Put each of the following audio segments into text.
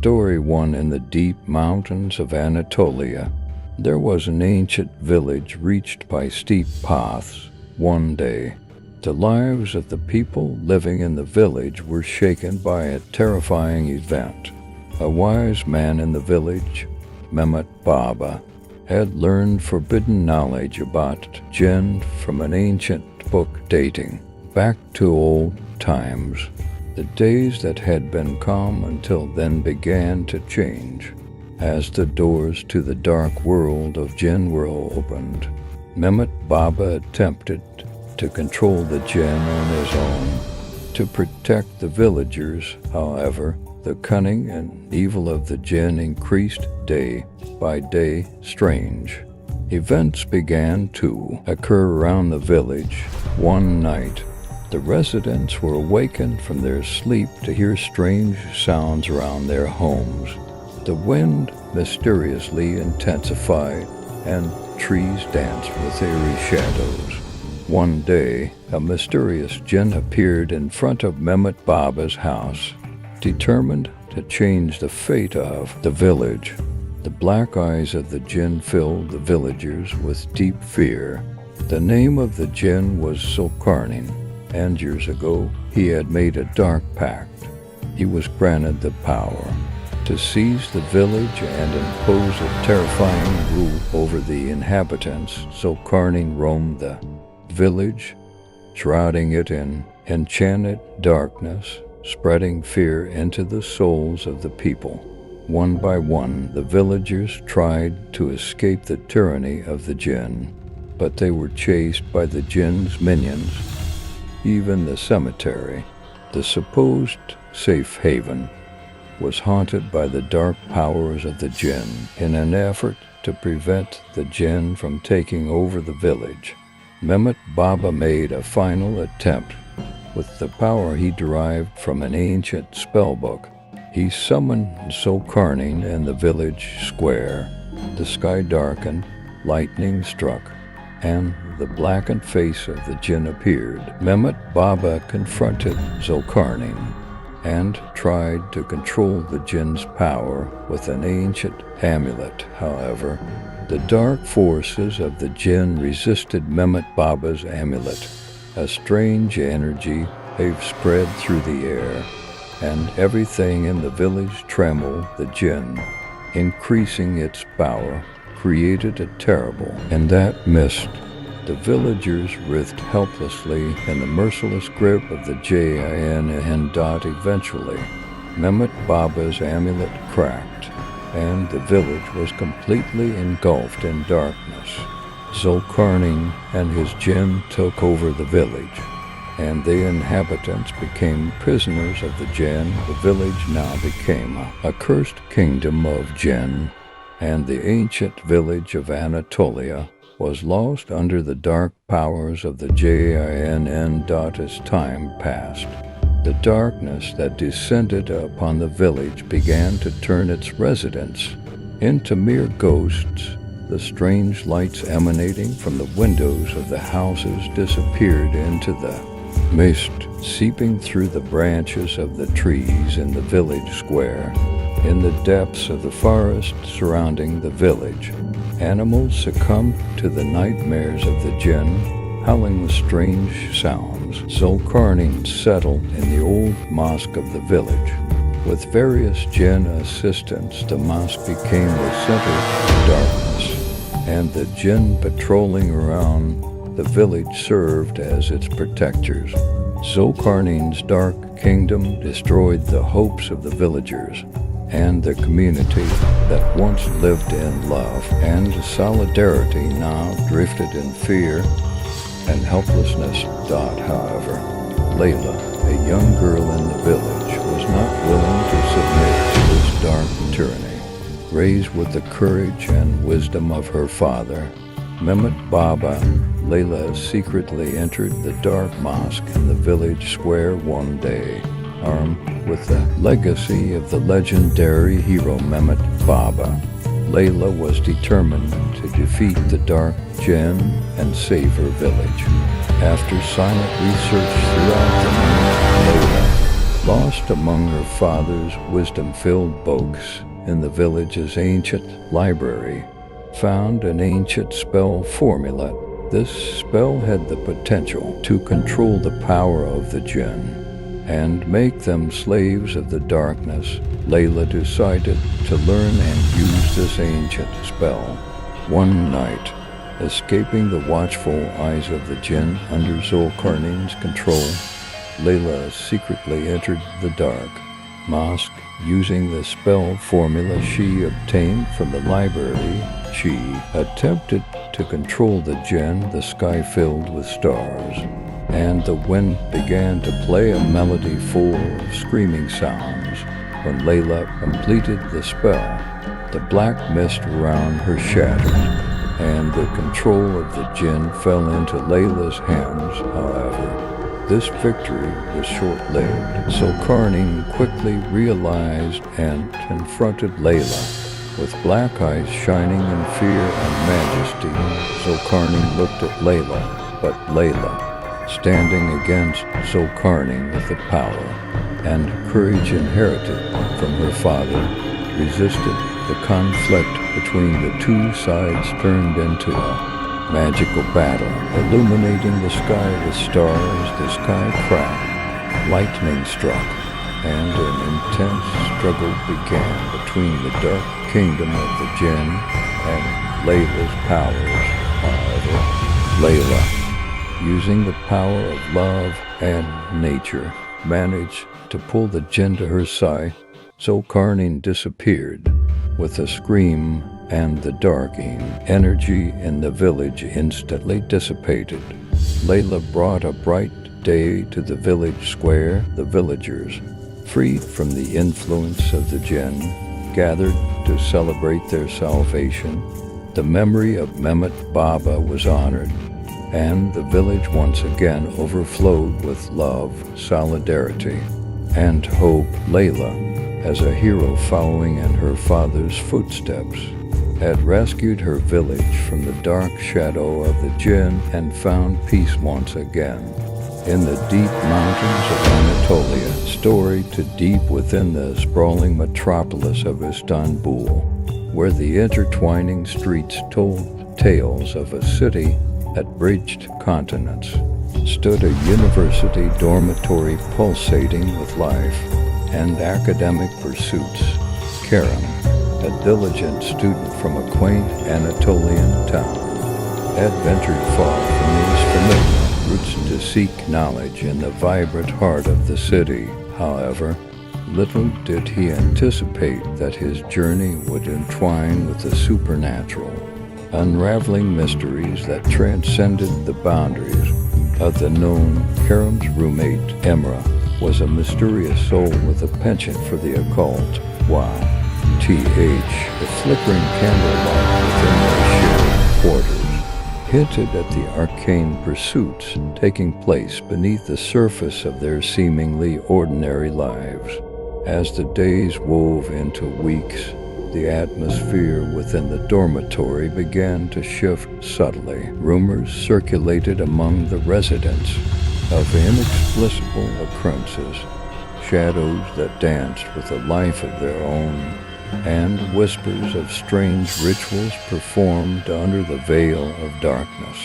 story one in the deep mountains of Anatolia. There was an ancient village reached by steep paths. One day, the lives of the people living in the village were shaken by a terrifying event. A wise man in the village, Mehmet Baba, had learned forbidden knowledge about Jinn from an ancient book dating back to old times. The days that had been calm until then began to change. As the doors to the dark world of Jinn were opened, Mehmet Baba attempted to control the Jinn on his own. To protect the villagers, however, the cunning and evil of the Jinn increased day by day. Strange events began to occur around the village. One night, the residents were awakened from their sleep to hear strange sounds around their homes. The wind mysteriously intensified, and trees danced with eerie shadows. One day, a mysterious Jinn appeared in front of Mehmet Baba's house, determined to change the fate of the village. The black eyes of the Jinn filled the villagers with deep fear. The name of the Jinn was Zülkarneyn, and years ago he had made a dark pact. He was granted the power to seize the village and impose a terrifying rule over the inhabitants. Zülkarneyn roamed the village, shrouding it in enchanted darkness, spreading fear into the souls of the people. One by one, the villagers tried to escape the tyranny of the Jinn, but they were chased by the Jinn's minions. Even the cemetery, the supposed safe haven, was haunted by the dark powers of the Jinn. In an effort to prevent the Jinn from taking over the village, Mehmet Baba made a final attempt. With the power he derived from an ancient spellbook, he summoned Zülkarneyn in the village square. The sky darkened, lightning struck, and the blackened face of the Jinn appeared. Mehmet Baba confronted Zülkarneyn and tried to control the Jinn's power with an ancient amulet. However, the dark forces of the Jinn resisted Mehmet Baba's amulet. A strange energy wave spread through the air, and everything in the village trembled. The Jinn, increasing its power, created a terrible. In that mist, the villagers writhed helplessly in the merciless grip of the Jinn. Eventually, Mehmet Baba's amulet cracked, and the village was completely engulfed in darkness. Zülkarneyn and his Jinn took over the village, and the inhabitants became prisoners of the Jinn. The village now became a cursed kingdom of Jinn, and the ancient village of Anatolia was lost under the dark powers of the Jinn. As time passed, the darkness that descended upon the village began to turn its residents into mere ghosts. The strange lights emanating from the windows of the houses disappeared into the mist, seeping through the branches of the trees in the village square. In the depths of the forest surrounding the village, animals succumbed to the nightmares of the Jinn, howling with strange sounds. Zülkarneyn settled in the old mosque of the village. With various Jinn assistants, the mosque became the center of darkness, and the Jinn patrolling around the village served as its protectors. Zülkarneyn's dark kingdom destroyed the hopes of the villagers, and the community that once lived in love and solidarity now drifted in fear and helplessness. However, Leyla, a young girl in the village, was not willing to submit to this dark tyranny. Raised with the courage and wisdom of her father, Mehmet Baba, Leyla secretly entered the dark mosque in the village square one day. Armed with the legacy of the legendary hero Mehmet Baba, Leyla was determined to defeat the dark Jinn and save her village. After silent research throughout the night, Leyla lost among her father's wisdom-filled books in the village's ancient library, found an ancient spell formula. This spell had the potential to control the power of the Jinn and make them slaves of the darkness. Leyla decided to learn and use this ancient spell. One night, escaping the watchful eyes of the Jinn under Zülkarneyn's control, Leyla secretly entered the dark mosque using the spell formula she obtained from the library. She attempted to control the Jinn, the sky filled with stars, and the wind began to play a melody full of screaming sounds. When Leyla completed the spell, the black mist around her shattered, and the control of the Jinn fell into Layla's hands. However, this victory was short-lived. Zülkarneyn quickly realized and confronted Leyla. With black eyes shining in fear and majesty, Zülkarneyn looked at Leyla, but Leyla, standing against Zülkarneyn with the power and courage inherited from her father, resisted. The conflict between the two sides turned into a magical battle, illuminating the sky with stars. The sky cracked, lightning struck, and an intense struggle began between the dark kingdom of the Jinn and Layla's powers. However, Leyla, using the power of love and nature, managed to pull the Jinn to her side. Zülkarneyn disappeared with a scream, and the darkening energy in the village instantly dissipated. Leyla brought a bright day to the village square. The villagers, freed from the influence of the Jinn, gathered to celebrate their salvation. The memory of Mehmet Baba was honored, and the village once again overflowed with love, solidarity, and hope. Leyla, as a hero following in her father's footsteps, had rescued her village from the dark shadow of the Jinn and found peace once again. In the deep mountains of Anatolia, storied to deep within the sprawling metropolis of Istanbul, where the intertwining streets told tales of a city that bridged continents, stood a university dormitory pulsating with life and academic pursuits. Kerem, a diligent student from a quaint Anatolian town, had ventured far from his familiar roots to seek knowledge in the vibrant heart of the city. However, little did he anticipate that his journey would entwine with the supernatural, unraveling mysteries that transcended the boundaries of the known. Kerem's roommate, Emre, was a mysterious soul with a penchant for the occult, while the flickering candlelight within their shared quarters hinted at the arcane pursuits taking place beneath the surface of their seemingly ordinary lives. As the days wove into weeks, the atmosphere within the dormitory began to shift subtly. Rumors circulated among the residents of inexplicable occurrences, shadows that danced with a life of their own, and whispers of strange rituals performed under the veil of darkness.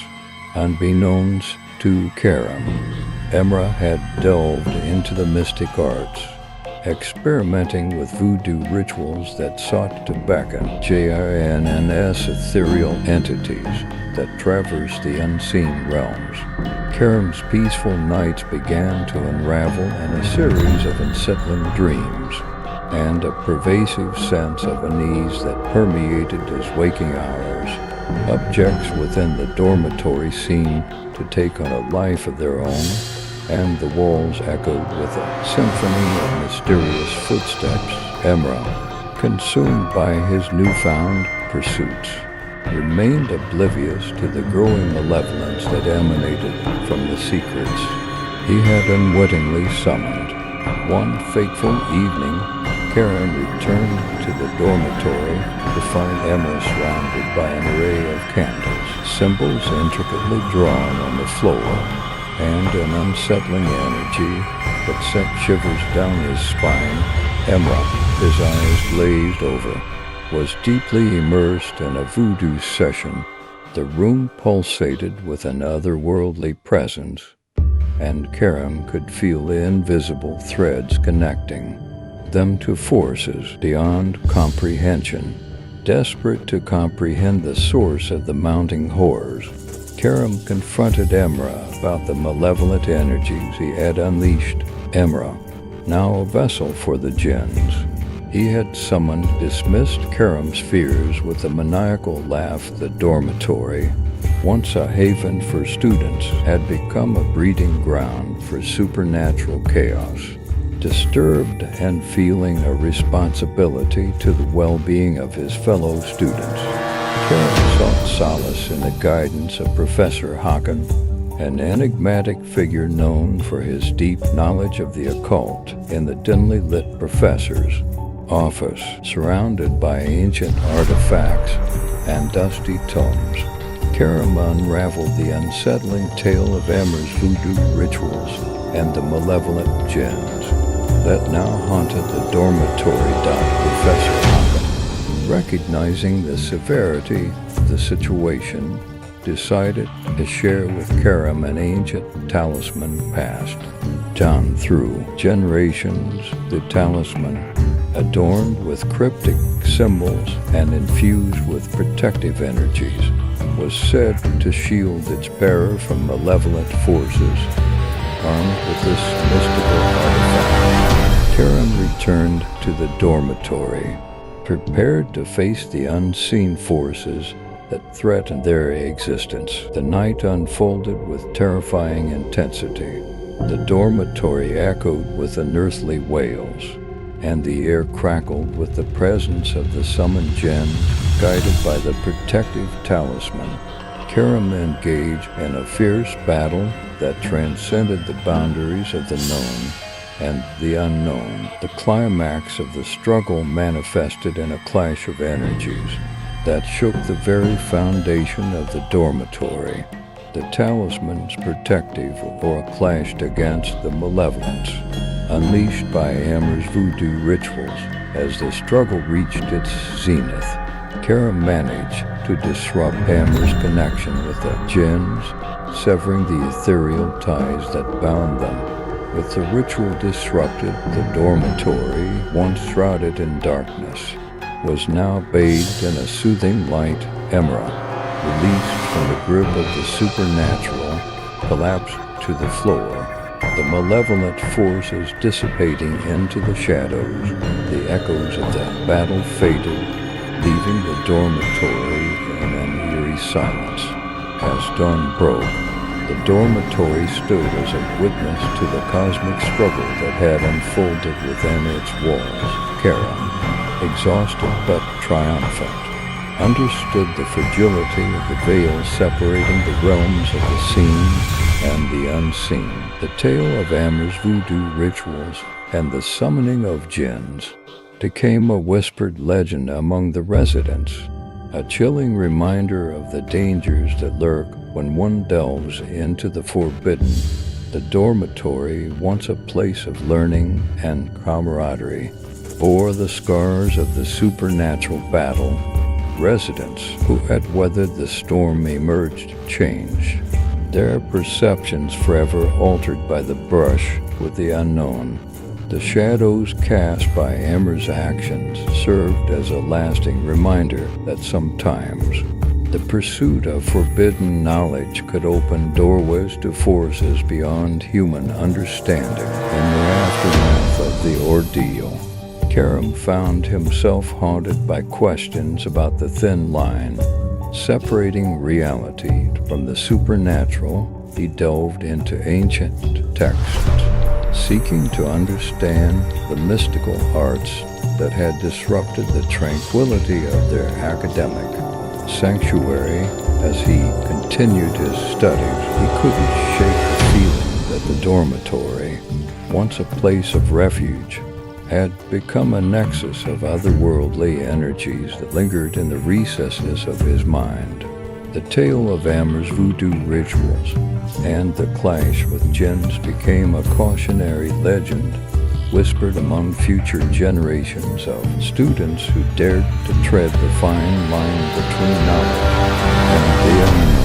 Unbeknownst to Kerem, Emre had delved into the mystic arts, experimenting with voodoo rituals that sought to beckon JINNS ethereal entities that traverse the unseen realms. Kerem's peaceful nights began to unravel in a series of unsettling dreams, and a pervasive sense of unease that permeated his waking hours. Objects within the dormitory seemed to take on a life of their own, and the walls echoed with a symphony of mysterious footsteps. Emre, consumed by his newfound pursuits, remained oblivious to the growing malevolence that emanated from the secrets he had unwittingly summoned. One fateful evening, Kerem returned to the dormitory to find Emre surrounded by an array of candles, symbols intricately drawn on the floor, and an unsettling energy that sent shivers down his spine. Emre, his eyes glazed over, was deeply immersed in a voodoo session. The room pulsated with an otherworldly presence, and Kerem could feel the invisible threads connecting them to forces beyond comprehension. Desperate to comprehend the source of the mounting horrors, Kerem confronted Emre about the malevolent energies he had unleashed. Emre, now a vessel for the Jinns, he had summoned, dismissed Kerem's fears with a maniacal laugh. The dormitory, once a haven for students, had become a breeding ground for supernatural chaos. Disturbed and feeling a responsibility to the well-being of his fellow students, Kerem sought solace in the guidance of Professor Hakan, an enigmatic figure known for his deep knowledge of the occult. In the dimly lit professor's office, surrounded by ancient artifacts and dusty tomes, Kerem unraveled the unsettling tale of Emre's voodoo rituals and the malevolent Jinns that now haunted the dormitory. Professor Saga, recognizing the severity of the situation, decided to share with Kerem an ancient talisman passed down through generations. The talisman, adorned with cryptic symbols and infused with protective energies, was said to shield its bearer from malevolent forces. Armed with this mystical artifact, Kerem returned to the dormitory, prepared to face the unseen forces that threatened their existence. The night unfolded with terrifying intensity. The dormitory echoed with unearthly wails, and the air crackled with the presence of the summoned Jinns. Guided by the protective talisman, Kerem engaged in a fierce battle that transcended the boundaries of the known and the unknown. The climax of the struggle manifested in a clash of energies that shook the very foundation of the dormitory. The talisman's protective aura clashed against the malevolence unleashed by Emre's voodoo rituals. As the struggle reached its zenith, Kerem managed to disrupt Emre's connection with the Jinns, severing the ethereal ties that bound them. With the ritual disrupted, the dormitory, once shrouded in darkness, was now bathed in a soothing light. Emre, released from the grip of the supernatural, collapsed to the floor, the malevolent forces dissipating into the shadows. The echoes of the battle faded, leaving the dormitory in an eerie silence. As dawn broke, the dormitory stood as a witness to the cosmic struggle that had unfolded within its walls. Kerem, exhausted but triumphant, understood the fragility of the veil separating the realms of the seen and the unseen. The tale of Emre's voodoo rituals and the summoning of Jinns became a whispered legend among the residents, a chilling reminder of the dangers that lurk when one delves into the forbidden. The dormitory, once a place of learning and camaraderie, bore the scars of the supernatural battle. Residents who had weathered the storm emerged changed, their perceptions forever altered by the brush with the unknown. The shadows cast by Emre's actions served as a lasting reminder that sometimes the pursuit of forbidden knowledge could open doorways to forces beyond human understanding. In the aftermath of the ordeal, Kerem found himself haunted by questions about the thin line separating reality from the supernatural. He delved into ancient texts, seeking to understand the mystical arts that had disrupted the tranquility of their academic sanctuary. As he continued his studies, he couldn't shake the feeling that the dormitory, once a place of refuge, had become a nexus of otherworldly energies that lingered in the recesses of his mind. The tale of Amre's voodoo rituals and the clash with jinns became a cautionary legend whispered among future generations of students who dared to tread the fine line between knowledge and the unknown.